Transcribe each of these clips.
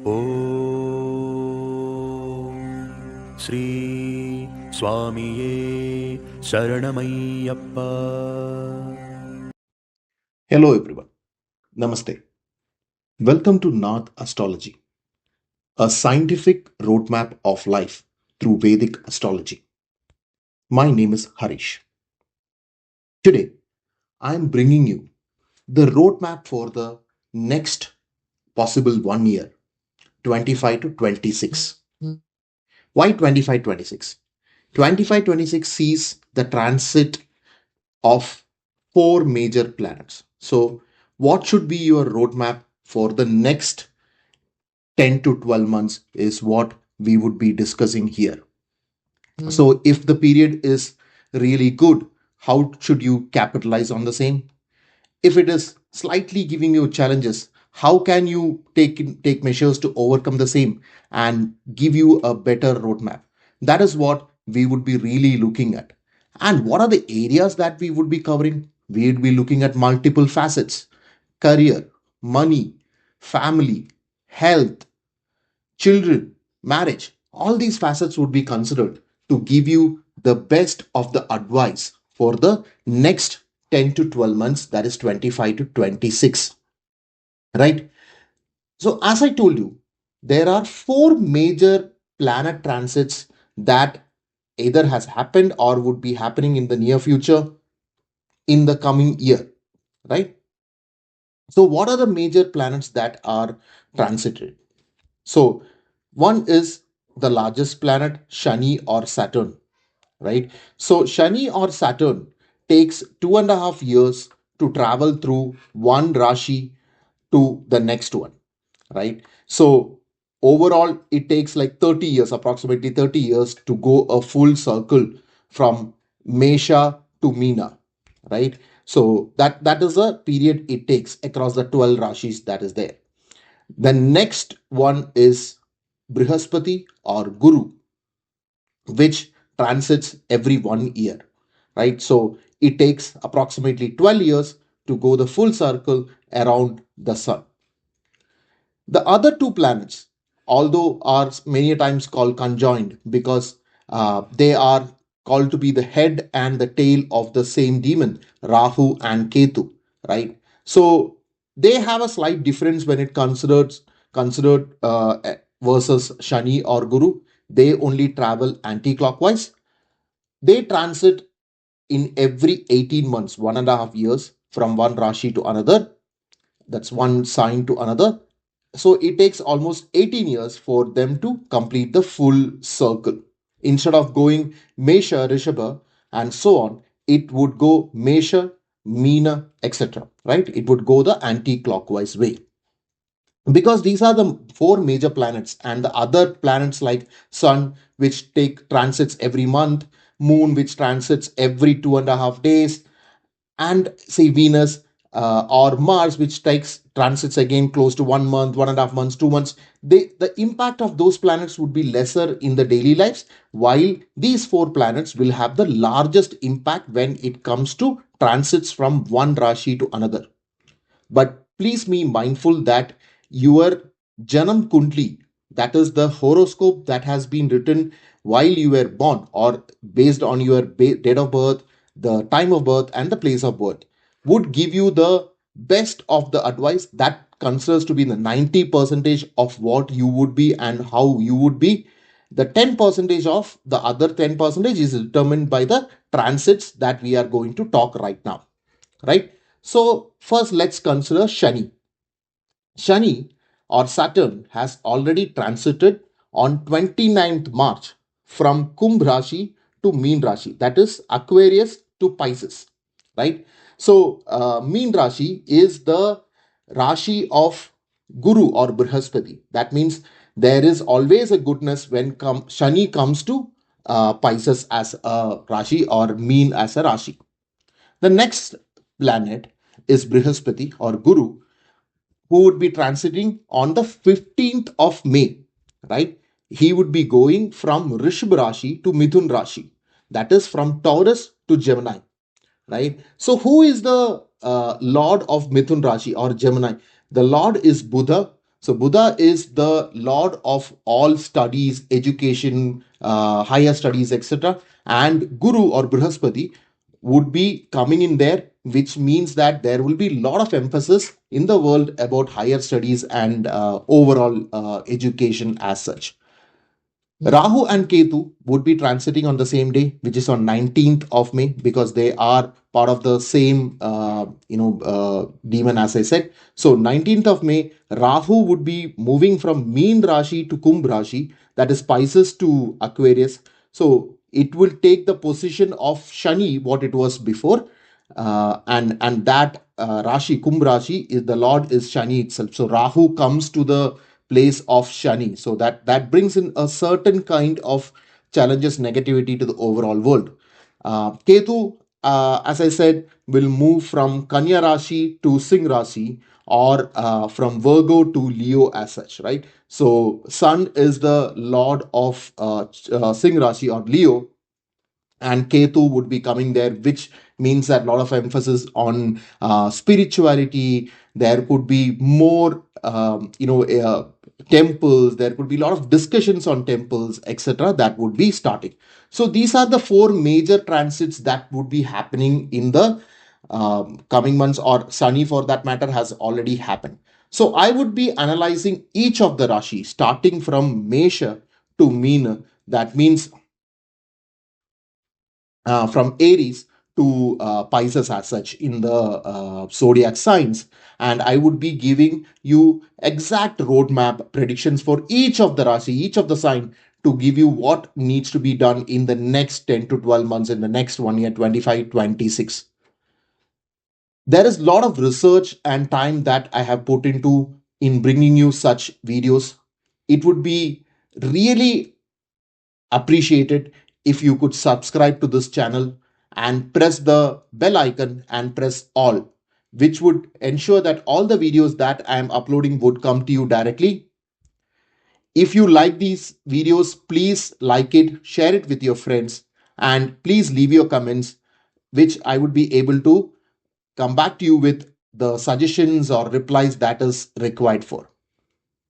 Om Sri Swamiye Saranamayappa. Hello everyone. Namaste. Welcome to Nath Astrology, a scientific roadmap of life through Vedic astrology. My name is Harish. Today, I am bringing you the roadmap for the next possible 1 year, 25 to 26. Why 25-26? 25-26 sees the transit of four major planets. So, what should be your roadmap for the next 10 to 12 months is what we would be discussing here. So, if the period is really good, how should you capitalize on the same? If it is slightly giving you challenges, how can you take measures to overcome the same and give you a better roadmap? That is what we would be really looking at. And what are the areas that we would be covering? We would be looking at multiple facets: career, money, family, health, children, marriage. All these facets would be considered to give you the best of the advice for the next 10 to 12 months, that is 25 to 26. Right? So, as I told you, there are four major planet transits that either has happened or would be happening in the near future in the coming year. Right? So, what are the major planets that are transited? So, one is the largest planet, Shani or Saturn, right? So, Shani or Saturn takes 2.5 years to travel through one Rashi to the next one, right? So, overall, it takes like 30 years, approximately 30 years to go a full circle from Mesha to Meena, right? So, that is a period it takes across the 12 Rashis that is there. The next one is Brihaspati or Guru, which transits every 1 year, right? So it takes approximately 12 years to go the full circle around the sun. The other two planets, although are many times called conjoined because they are called to be the head and the tail of the same demon, Rahu and Ketu, right? So they have a slight difference when it considered versus Shani or Guru. They only travel anti-clockwise. They transit in every 18 months, 1.5 years from one Rashi to another. That's one sign to another. So it takes almost 18 years for them to complete the full circle. Instead of going Mesha, Rishabh, and so on, it would go Mesha, Meena, etc. Right? It would go the anti-clockwise way. Because these are the four major planets, and the other planets like Sun, which take transits every month, Moon, which transits every 2.5 days, and say Venus or Mars, which takes transits again close to 1 month, 1.5 months, 2 months. The impact of those planets would be lesser in the daily lives, while these four planets will have the largest impact when it comes to transits from one Rashi to another. But please be mindful that your Janam Kundli, that is the horoscope that has been written while you were born or based on your date of birth, the time of birth, and the place of birth, would give you the best of the advice that considers to be the 90 percentage of what you would be and how you would be. The 10 percentage of the other 10 percentage is determined by the transits that we are going to talk right now, right? So first let's consider Shani. Shani or Saturn has already transited on 29th March from Kumbh Rashi to Meen Rashi, that is Aquarius to Pisces, right? So Meen Rashi is the Rashi of Guru or Brihaspati. That means there is always a goodness when Shani comes to Pisces as a Rashi or Meen as a Rashi. The next planet is Brihaspati or Guru, who would be transiting on the 15th of May, right? He would be going from Rishabh Rashi to Mithun Rashi, that is from Taurus to Gemini, right? So, who is the Lord of Mithun Rashi or Gemini? The Lord is Buddha. So Buddha is the lord of all studies, education, higher studies, etc. And Guru or Brihaspati would be coming in there, which means that there will be a lot of emphasis in the world about higher studies and overall education as such. Rahu and Ketu would be transiting on the same day, which is on 19th of May, because they are part of the same, demon, as I said. So 19th of May, Rahu would be moving from Meen Rashi to Kumbh Rashi, that is Pisces to Aquarius. So it will take the position of Shani, what it was before, and that Rashi, Kumbh Rashi, is the Lord is Shani itself. So Rahu comes to the place of Shani. So that brings in a certain kind of challenges, negativity to the overall world. Ketu, as I said, will move from Kanya Rashi to Singh Rashi, or from Virgo to Leo as such, right? So Sun is the lord of Singh Rashi or Leo, and Ketu would be coming there, which means that a lot of emphasis on spirituality. There could be more, temples. There could be a lot of discussions on temples, etc. That would be starting. So these are the four major transits that would be happening in the coming months, or Sani for that matter has already happened. So I would be analyzing each of the Rashi starting from Mesha to Meena. That means from Aries to Pisces as such in the zodiac signs. And I would be giving you exact roadmap predictions for each of the Rashi, each of the sign, to give you what needs to be done in the next 10 to 12 months, in the next 1 year, 25, 26. There is a lot of research and time that I have put into in bringing you such videos. It would be really appreciated if you could subscribe to this channel and press the bell icon and press all, which would ensure that all the videos that I am uploading would come to you directly. If you like these videos, please like it, share it with your friends, and please leave your comments, which I would be able to come back to you with the suggestions or replies that is required for.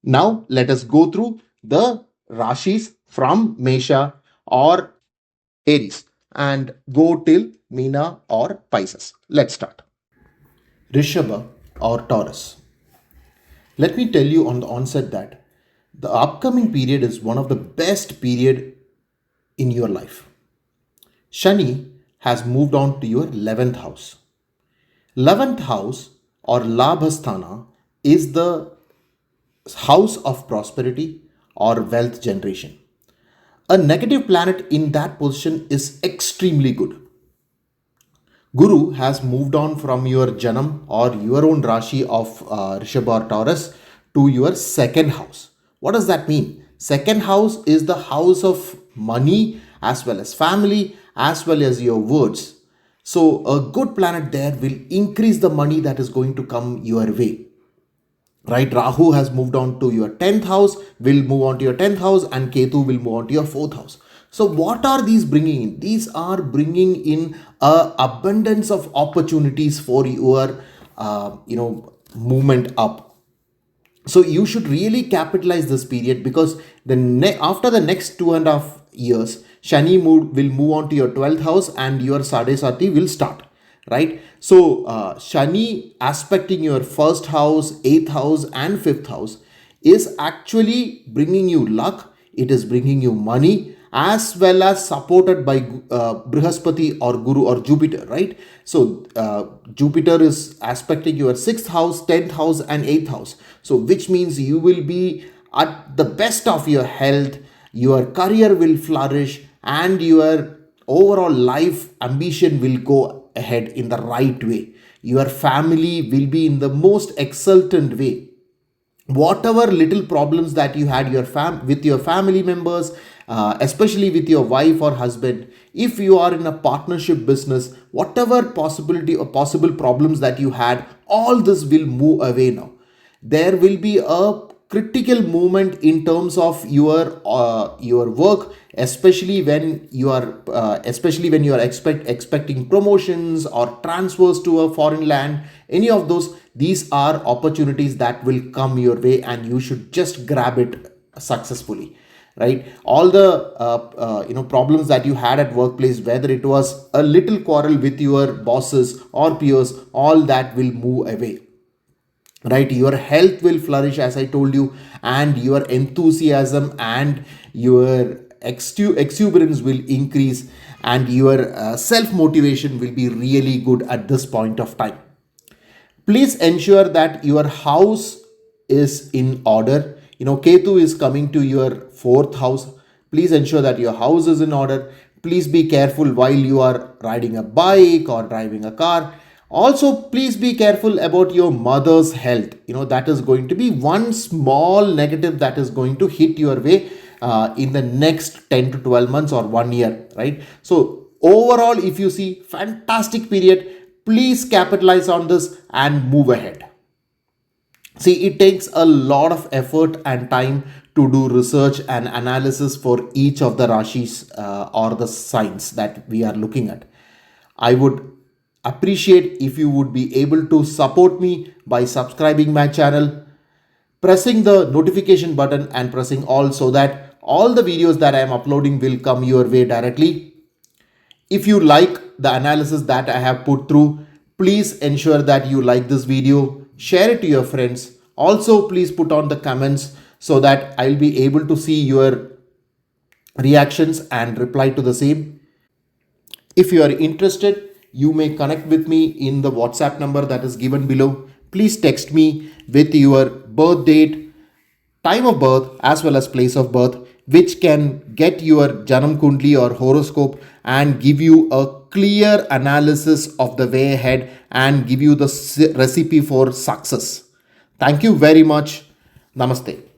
Now, let us go through the Rashis from Mesha or Aries and go till Meena or Pisces. Let's start. Rishabh or Taurus. Let me tell you on the onset that the upcoming period is one of the best period in your life. Shani has moved on to your 11th house. 11th house or Labhasthana is the house of prosperity or wealth generation. A negative planet in that position is extremely good. Guru has moved on from your Janam or your own Rashi of Rishabh or Taurus to your second house. What does that mean? Second house is the house of money as well as family as well as your words. So a good planet there will increase the money that is going to come your way. Right, Rahu has moved on to your 10th house, will move on to your 10th house, and Ketu will move on to your 4th house. So what are these bringing in? These are bringing in a abundance of opportunities for your movement up. So you should really capitalize this period, because after the next 2.5 years, Shani will move on to your 12th house and your Sadesati will start, right? So Shani aspecting your first house, 8th house and 5th house is actually bringing you luck. It is bringing you money, as well as supported by Brihaspati or Guru or Jupiter, right? So Jupiter is aspecting your 6th house, 10th house and 8th house. So which means you will be at the best of your health, your career will flourish, and your overall life ambition will go ahead in the right way. Your family will be in the most exultant way. Whatever little problems that you had with your family members, especially with your wife or husband, if you are in a partnership business, whatever possibility or possible problems that you had, all this will move away now. There will be a critical moment in terms of your work, especially when you are expecting promotions or transfers to a foreign land. Any of those, these are opportunities that will come your way, and you should just grab it successfully, right? All the problems that you had at workplace, whether it was a little quarrel with your bosses or peers, all that will move away, right? Your health will flourish, as I told you, and your enthusiasm and your exuberance will increase, and your self motivation will be really good at this point of time. Please ensure that your house is in order. Ketu is coming to your fourth house. Please ensure that your house is in order. Please be careful while you are riding a bike or driving a car. Also, please be careful about your mother's health. That is going to be one small negative that is going to hit your way in the next 10 to 12 months or 1 year, right? So overall, if you see, fantastic period. Please capitalize on this and move ahead. See, it takes a lot of effort and time to do research and analysis for each of the Rashis or the signs that we are looking at. I would appreciate if you would be able to support me by subscribing my channel, pressing the notification button and pressing all, so that all the videos that I am uploading will come your way directly. If you like the analysis that I have put through, please ensure that you like this video, share it to your friends. Also, please put on the comments so that I'll be able to see your reactions and reply to the same. If you are interested, you may connect with me in the WhatsApp number that is given below. Please text me with your birth date, time of birth, as well as place of birth, which can get your Janam Kundli or horoscope and give you a clear analysis of the way ahead and give you the recipe for success. Thank you very much. Namaste.